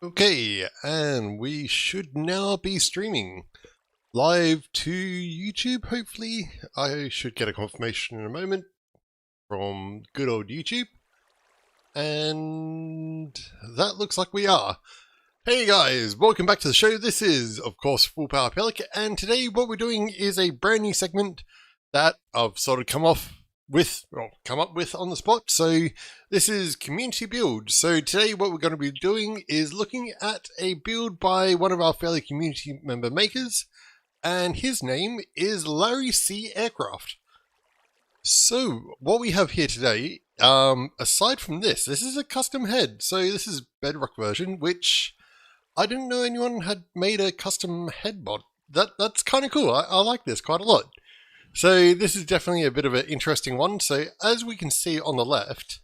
Okay, and we should now be streaming live to YouTube, hopefully. I should get a confirmation in a moment from good old YouTube. And that looks like we are. Hey guys, welcome back to the show. This is, of course, Full Power Pelic, and today what we're doing is a brand new segment that I've sort of come up with on the spot. So this is community build. So today what we're going to be doing is looking at a build by one of our fairly community member makers, and his name is Laryseeaircraft. So what we have here today, aside from this is a custom head. So this is Bedrock version, which I didn't know anyone had made a custom head mod. That's kind of cool. I like this quite a lot. So this is definitely a bit of an interesting one. So as we can see on the left,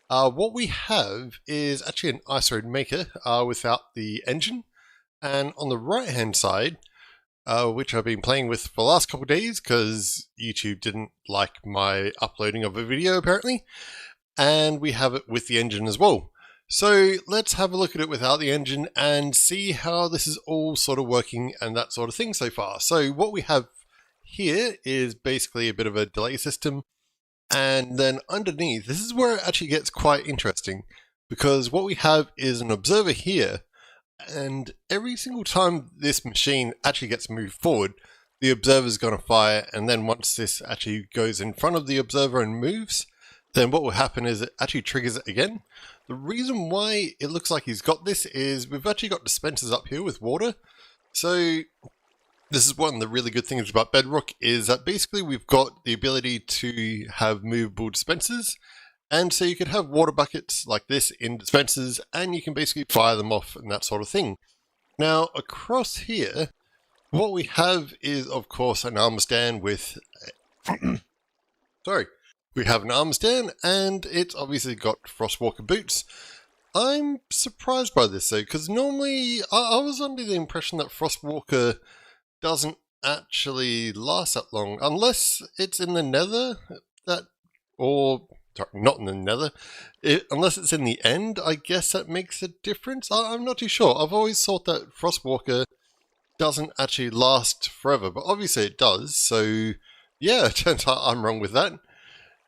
what we have is actually an ice road maker without the engine. And on the right hand side, which I've been playing with for the last couple of days because YouTube didn't like my uploading of a video apparently. And we have it with the engine as well. So let's have a look at it without the engine and see how this is all sort of working and that sort of thing so far. So what we have here is basically a bit of a delay system, and then underneath, this is where it actually gets quite interesting, because what we have is an observer here, and every single time this machine actually gets moved forward, the observer is going to fire, and then once this actually goes in front of the observer and moves, then what will happen is it actually triggers it again. The reason why it looks like he's got this is we've actually got dispensers up here with water. So this is one of the really good things about Bedrock, is that basically we've got the ability to have movable dispensers, and so you could have water buckets like this in dispensers and you can basically fire them off and that sort of thing. Now across here, what we have is of course an armor stand with sorry, we have an armor stand and it's obviously got Frostwalker boots. I'm surprised by this though, because normally I was under the impression that Frostwalker doesn't actually last that long, unless it's in the nether, or sorry, not in the nether, unless it's in the end. I guess that makes a difference. I'm not too sure. I've always thought that Frostwalker doesn't actually last forever, but obviously it does, so yeah, it turns out I'm wrong with that.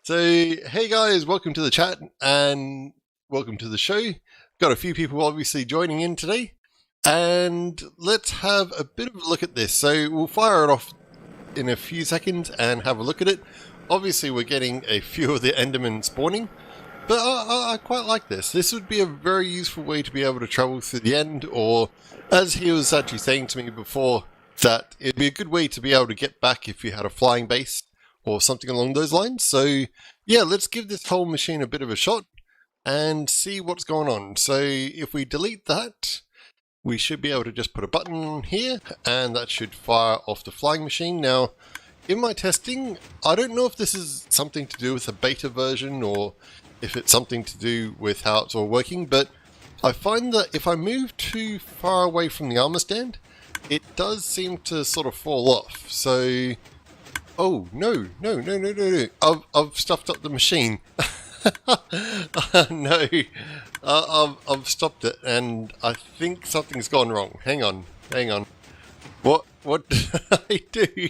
So hey guys, welcome to the chat and welcome to the show. Got a few people obviously joining in today. And let's have a bit of a look at this. So we'll fire it off in a few seconds and have a look at it. Obviously we're getting a few of the Endermen spawning, but I quite like this. This would be a very useful way to be able to travel through the end, or as he was actually saying to me before, that it'd be a good way to be able to get back if you had a flying base or something along those lines. So yeah, let's give this whole machine a bit of a shot and see what's going on. So if we delete that, we should be able to just put a button here and that should fire off the flying machine. Now, in my testing, I don't know if this is something to do with a beta version or if it's something to do with how it's all working, but I find that if I move too far away from the armor stand, it does seem to sort of fall off. So, oh, no. I've stuffed up the machine. No, I've stopped it, and I think something's gone wrong. Hang on. What did I do?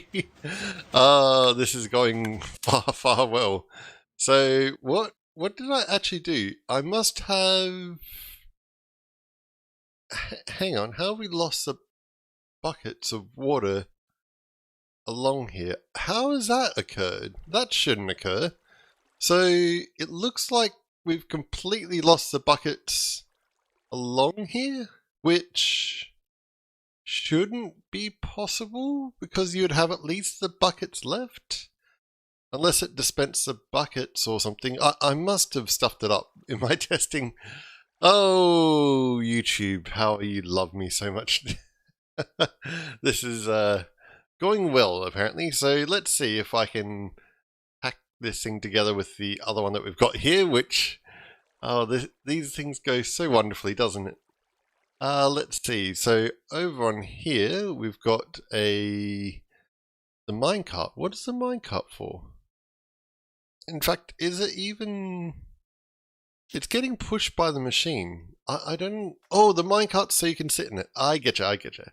This is going far well. So what did I actually do? I must have. Hang on. How have we lost the buckets of water along here? How has that occurred? That shouldn't occur. So it looks like we've completely lost the buckets along here, which shouldn't be possible because you'd have at least the buckets left. Unless it dispensed the buckets or something. I must have stuffed it up in my testing. Oh, YouTube, how you love me so much. This is going well, apparently. So let's see if I can this thing together with the other one that we've got here, which these things go so wonderfully, doesn't it? Let's see. So over on here we've got the minecart. What is the minecart for? In fact, is it even It's getting pushed by the machine. I don't... Oh, the minecart's so you can sit in it. I getcha, I getcha.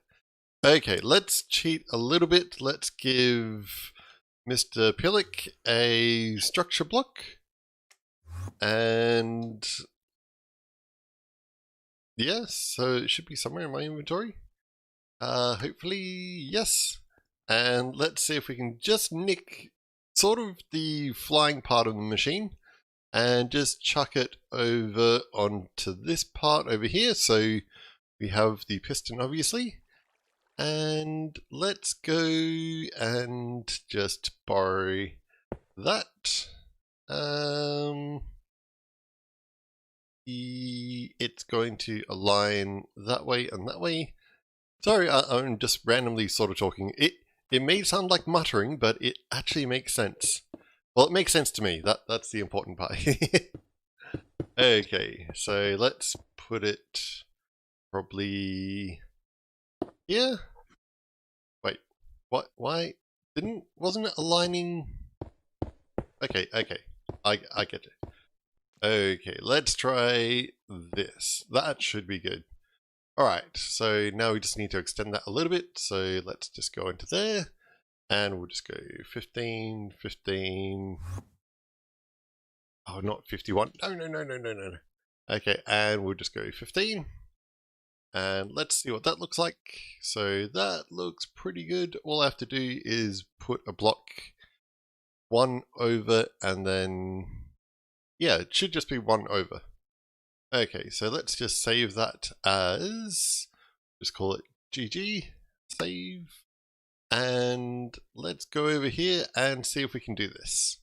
Okay, let's cheat a little bit. Let's give Mr. Pillock a structure block. And... yes, so it should be somewhere in my inventory. Hopefully, yes. And let's see if we can just nick sort of the flying part of the machine and just chuck it over onto this part over here. So we have the piston, obviously. And let's go and just borrow that. It's going to align that way and that way. Sorry, I'm just randomly sort of talking. It may sound like muttering, but it actually makes sense. Well, it makes sense to me. That's the important part. Okay, so let's put it probably here. Wait, what? Why wasn't it aligning? Okay, I get it. Okay, let's try this. That should be good. Alright, so now we just need to extend that a little bit. So let's just go into there. And we'll just go 15, 15. Oh, not 51. No. Okay, and we'll just go 15. And let's see what that looks like. So that looks pretty good. All I have to do is put a block one over and then... yeah, it should just be one over. Okay, so let's just save that as... just call it GG. Save. And let's go over here and see if we can do this.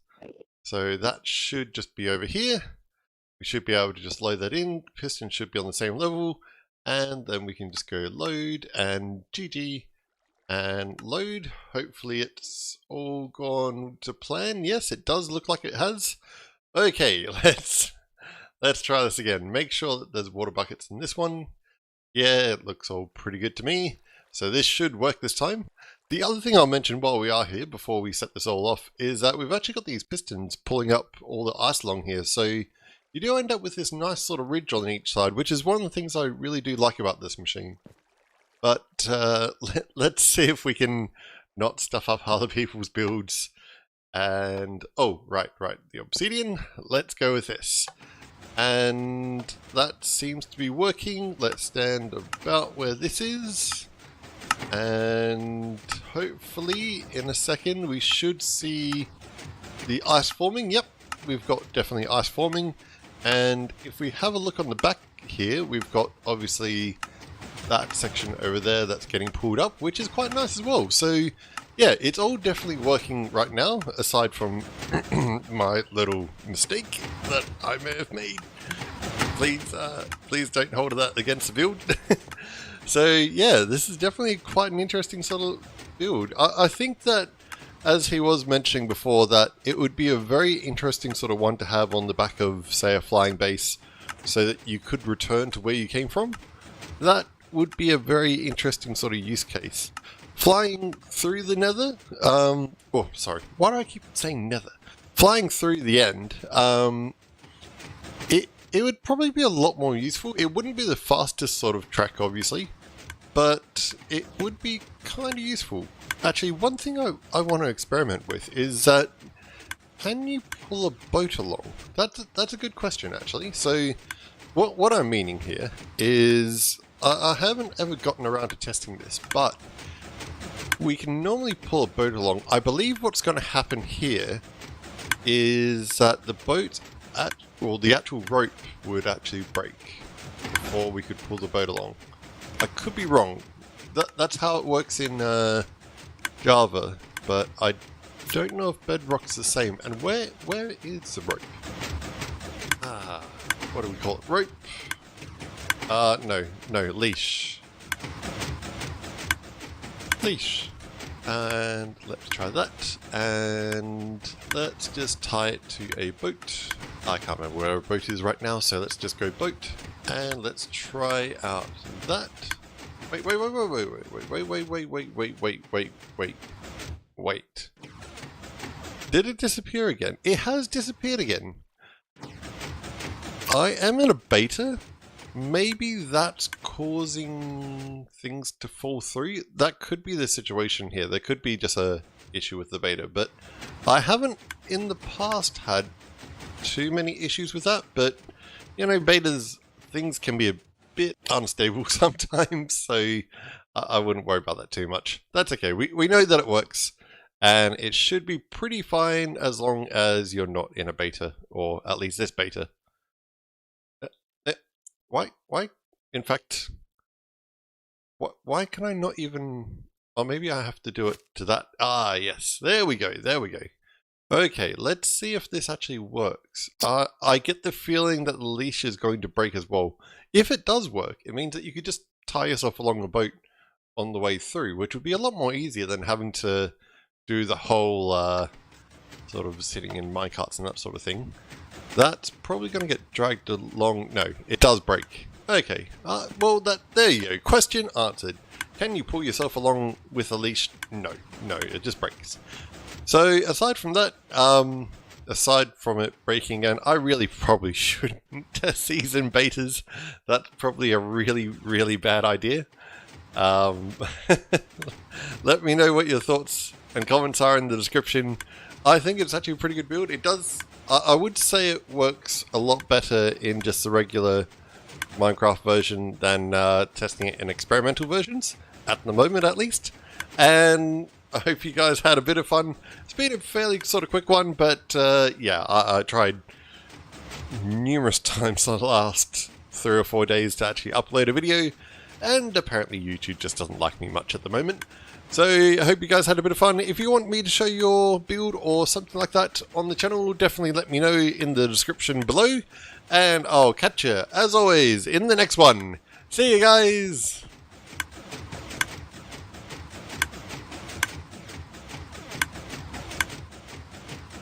So that should just be over here. We should be able to just load that in. Piston should be on the same level. And then we can just go load and GG and load. Hopefully it's all gone to plan. Yes, it does look like it has. Okay, let's try this again. Make sure that there's water buckets in this one. Yeah, it looks all pretty good to me. So this should work this time. The other thing I'll mention while we are here, before we set this all off, is that we've actually got these pistons pulling up all the ice along here. So you do end up with this nice sort of ridge on each side, which is one of the things I really do like about this machine. But let's see if we can not stuff up other people's builds. And, oh, right, the obsidian. Let's go with this. And that seems to be working. Let's stand about where this is. And hopefully in a second we should see the ice forming. Yep, we've got definitely ice forming. And if we have a look on the back here, we've got obviously that section over there that's getting pulled up, which is quite nice as well. So yeah, it's all definitely working right now, aside from my little mistake that I may have made. Please don't hold that against the build. So yeah, this is definitely quite an interesting sort of build. I think that, as he was mentioning before, that it would be a very interesting sort of one to have on the back of, say, a flying base, so that you could return to where you came from. That would be a very interesting sort of use case. Flying through the nether, oh, sorry, why do I keep saying nether? Flying through the end, it would probably be a lot more useful. It wouldn't be the fastest sort of track, obviously, but it would be kind of useful. Actually, one thing I want to experiment with is that, can you pull a boat along? That's a good question, actually. So, what I'm meaning here is, I haven't ever gotten around to testing this, but we can normally pull a boat along. I believe what's going to happen here is that the boat, well, the actual rope would actually break before we could pull the boat along. I could be wrong. That's how it works in Java, but I don't know if Bedrock's the same. And where is the rope? What do we call it? Rope? No, leash. Leash. And let's try that. And let's just tie it to a boat. I can't remember where a boat is right now, so let's just go boat. And let's try out that. Wait. Did it disappear again? It has disappeared again. I am in a beta. Maybe that's causing things to fall through. That could be the situation here. There could be just a issue with the beta, but I haven't in the past had too many issues with that. But you know, betas, things can be a bit unstable sometimes, so I wouldn't worry about that too much. That's okay. We know that it works, and it should be pretty fine as long as you're not in a beta, or at least this beta. Why? In fact, why can I not even... Oh, maybe I have to do it to that. Ah, yes. There we go. Okay, let's see if this actually works. I get the feeling that the leash is going to break as well. If it does work, it means that you could just tie yourself along the boat on the way through, which would be a lot more easier than having to do the whole sort of sitting in minecarts and that sort of thing. That's probably going to get dragged along. No, it does break. Okay, well, there you go. Question answered. Can you pull yourself along with a leash? No, it just breaks. So aside from that, aside from it breaking again, I really probably shouldn't season betas. That's probably a really, really bad idea. Let me know what your thoughts and comments are in the description. I think it's actually a pretty good build. It does, I would say it works a lot better in just the regular Minecraft version than testing it in experimental versions, at the moment at least. And I hope you guys had a bit of fun. It's been a fairly sort of quick one, but yeah, I tried numerous times the last 3 or 4 days to actually upload a video, and apparently YouTube just doesn't like me much at the moment. So I hope you guys had a bit of fun. If you want me to show your build or something like that on the channel, definitely let me know in the description below. And I'll catch you, as always, in the next one. See you guys!